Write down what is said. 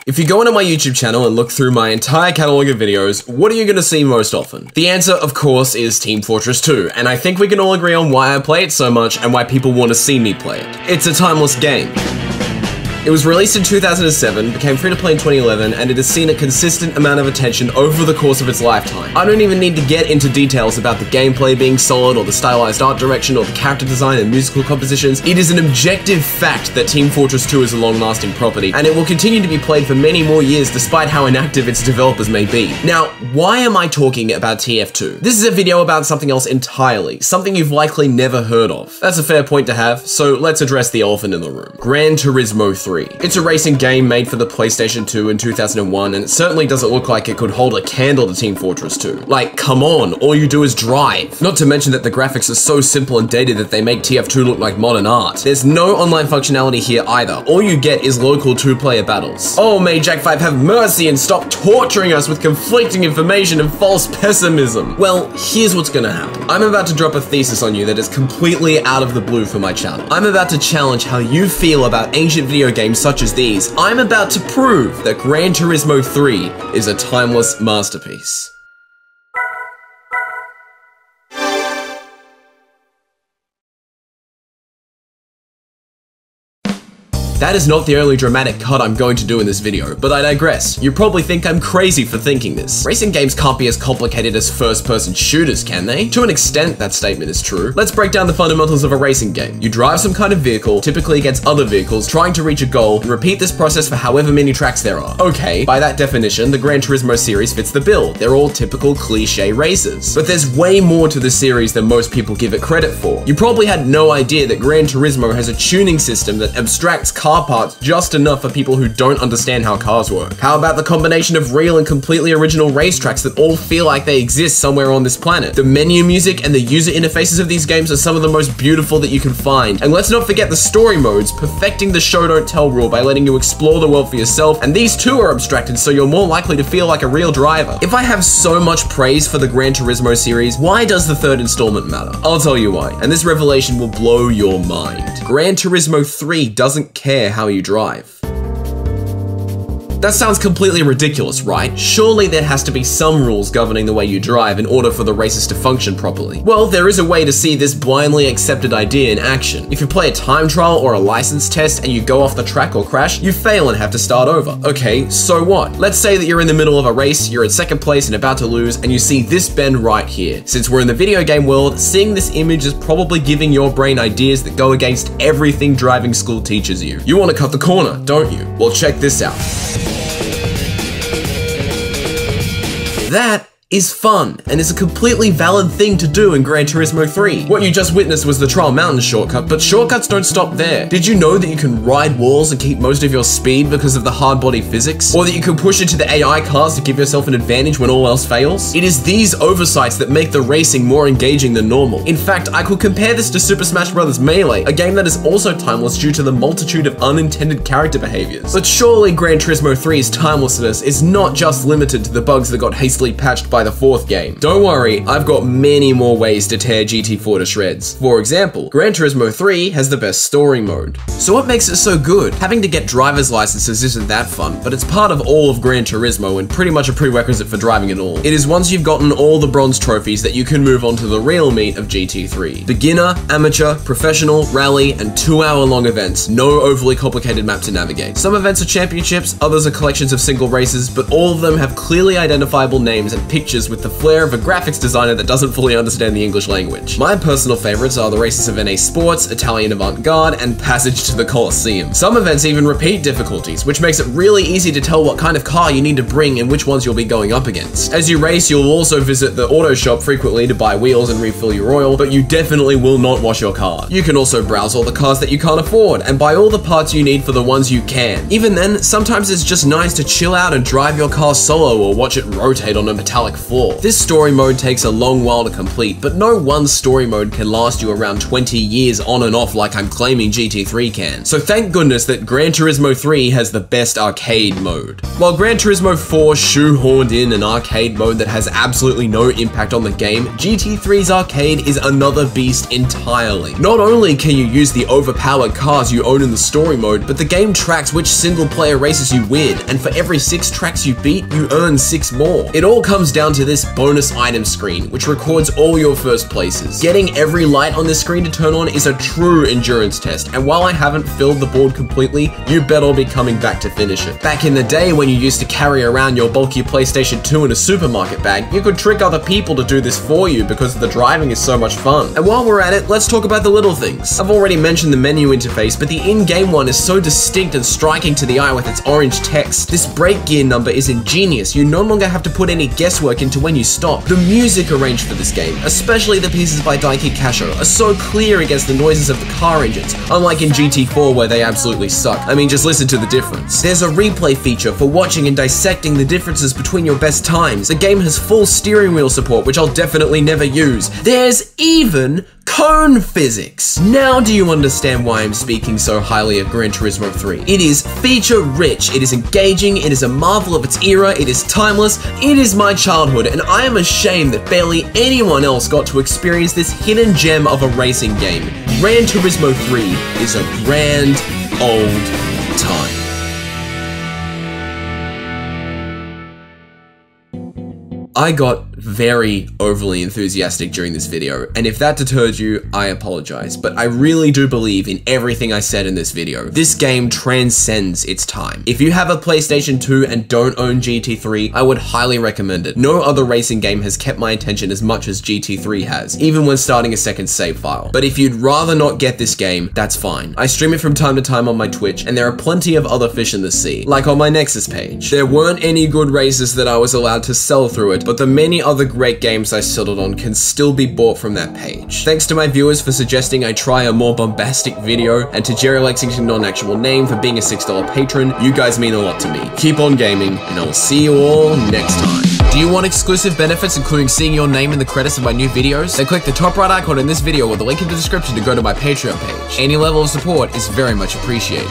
If you go into my YouTube channel and look through my entire catalog of videos, what are you going to see most often? The answer, of course, is Team Fortress 2, and I think we can all agree on why I play it so much and why people want to see me play it. It's a timeless game. It was released in 2007, became free to play in 2011, and it has seen a consistent amount of attention over the course of its lifetime. I don't even need to get into details about the gameplay being solid, or the stylized art direction, or the character design and musical compositions. It is an objective fact that Team Fortress 2 is a long-lasting property, and it will continue to be played for many more years despite how inactive its developers may be. Now, why am I talking about TF2? This is a video about something else entirely, something you've likely never heard of. That's a fair point to have, so let's address the elephant in the room. Gran Turismo 3. It's a racing game made for the PlayStation 2 in 2001, and it certainly doesn't look like it could hold a candle to Team Fortress 2. Like, come on, all you do is drive. Not to mention that the graphics are so simple and dated that they make TF2 look like modern art. There's no online functionality here either. All you get is local two-player battles. Oh, may Jack 5 have mercy and stop torturing us with conflicting information and false pessimism. Well, here's what's gonna happen. I'm about to drop a thesis on you that is completely out of the blue for my channel. I'm about to challenge how you feel about ancient video games such as these. I'm about to prove that Gran Turismo 3 is a timeless masterpiece. That is not the only dramatic cut I'm going to do in this video, but I digress. You probably think I'm crazy for thinking this. Racing games can't be as complicated as first-person shooters, can they? To an extent, that statement is true. Let's break down the fundamentals of a racing game. You drive some kind of vehicle, typically against other vehicles, trying to reach a goal, and repeat this process for however many tracks there are. Okay, by that definition, the Gran Turismo series fits the bill. They're all typical cliché races. But there's way more to the series than most people give it credit for. You probably had no idea that Gran Turismo has a tuning system that abstracts car parts just enough for people who don't understand how cars work. How about the combination of real and completely original racetracks that all feel like they exist somewhere on this planet? The menu music and the user interfaces of these games are some of the most beautiful that you can find. And let's not forget the story modes, perfecting the show don't tell rule by letting you explore the world for yourself, and these too are abstracted so you're more likely to feel like a real driver. If I have so much praise for the Gran Turismo series, why does the third installment matter? I'll tell you why, and this revelation will blow your mind. Gran Turismo 3 doesn't care how you drive. That sounds completely ridiculous, right? Surely there has to be some rules governing the way you drive in order for the races to function properly. Well, there is a way to see this blindly accepted idea in action. If you play a time trial or a license test and you go off the track or crash, you fail and have to start over. Okay, so what? Let's say that you're in the middle of a race, you're in second place and about to lose, and you see this bend right here. Since we're in the video game world, seeing this image is probably giving your brain ideas that go against everything driving school teaches you. You want to cut the corner, don't you? Well, check this out. That is fun, and is a completely valid thing to do in Gran Turismo 3. What you just witnessed was the Trial Mountain shortcut, but shortcuts don't stop there. Did you know that you can ride walls and keep most of your speed because of the hard body physics? Or that you can push into the AI cars to give yourself an advantage when all else fails? It is these oversights that make the racing more engaging than normal. In fact, I could compare this to Super Smash Bros. Melee, a game that is also timeless due to the multitude of unintended character behaviors. But surely Gran Turismo 3's timelessness is not just limited to the bugs that got hastily patched by the fourth game. Don't worry, I've got many more ways to tear GT4 to shreds. For example, Gran Turismo 3 has the best story mode. So what makes it so good? Having to get driver's licenses isn't that fun, but it's part of all of Gran Turismo and pretty much a prerequisite for driving at all. It is once you've gotten all the bronze trophies that you can move on to the real meat of GT3. Beginner, amateur, professional, rally, and 2-hour-long events. No overly complicated map to navigate. Some events are championships, others are collections of single races, but all of them have clearly identifiable names and pictures with the flair of a graphics designer that doesn't fully understand the English language. My personal favorites are the races of NA Sports, Italian Avant-Garde, and Passage to the Colosseum. Some events even repeat difficulties, which makes it really easy to tell what kind of car you need to bring and which ones you'll be going up against. As you race, you'll also visit the auto shop frequently to buy wheels and refill your oil, but you definitely will not wash your car. You can also browse all the cars that you can't afford, and buy all the parts you need for the ones you can. Even then, sometimes it's just nice to chill out and drive your car solo or watch it rotate on a metallic before. This story mode takes a long while to complete, but no one story mode can last you around 20 years on and off like I'm claiming GT3 can. So thank goodness that Gran Turismo 3 has the best arcade mode. While Gran Turismo 4 shoehorned in an arcade mode that has absolutely no impact on the game, GT3's arcade is another beast entirely. Not only can you use the overpowered cars you own in the story mode, but the game tracks which single player races you win, and for every 6 tracks you beat, you earn 6 more. It all comes down to this bonus item screen, which records all your first places. Getting every light on this screen to turn on is a true endurance test, and while I haven't filled the board completely, you bet I'll be coming back to finish it. Back in the day when you used to carry around your bulky PlayStation 2 in a supermarket bag, you could trick other people to do this for you because the driving is so much fun. And while we're at it, let's talk about the little things. I've already mentioned the menu interface, but the in-game one is so distinct and striking to the eye with its orange text. This brake gear number is ingenious. You no longer have to put any guesswork into when you stop. The music arranged for this game, especially the pieces by Daiki Kasho, are so clear against the noises of the car engines, unlike in GT4 where they absolutely suck. I mean, just listen to the difference. There's a replay feature for watching and dissecting the differences between your best times. The game has full steering wheel support, which I'll definitely never use. There's even cone physics. Now do you understand why I'm speaking so highly of Gran Turismo 3? It is feature rich, it is engaging, it is a marvel of its era, it is timeless, it is my childhood, and I am ashamed that barely anyone else got to experience this hidden gem of a racing game. Gran Turismo 3 is a grand old time. I got very overly enthusiastic during this video, and if that deterred you, I apologize, but I really do believe in everything I said in this video. This game transcends its time. If you have a PlayStation 2 and don't own GT3, I would highly recommend it. No other racing game has kept my attention as much as GT3 has, even when starting a second save file. But if you'd rather not get this game, that's fine. I stream it from time to time on my Twitch, and there are plenty of other fish in the sea, like on my Nexus page. There weren't any good races that I was allowed to sell through it, but the many other great games I settled on can still be bought from that page. Thanks to my viewers for suggesting I try a more bombastic video, and to Jerry Lexington non-actual name for being a $6 patron. You guys mean a lot to me. Keep on gaming, and I will see you all next time. Do you want exclusive benefits, including seeing your name in the credits of my new videos? Then click the top right icon in this video or the link in the description to go to my Patreon page. Any level of support is very much appreciated.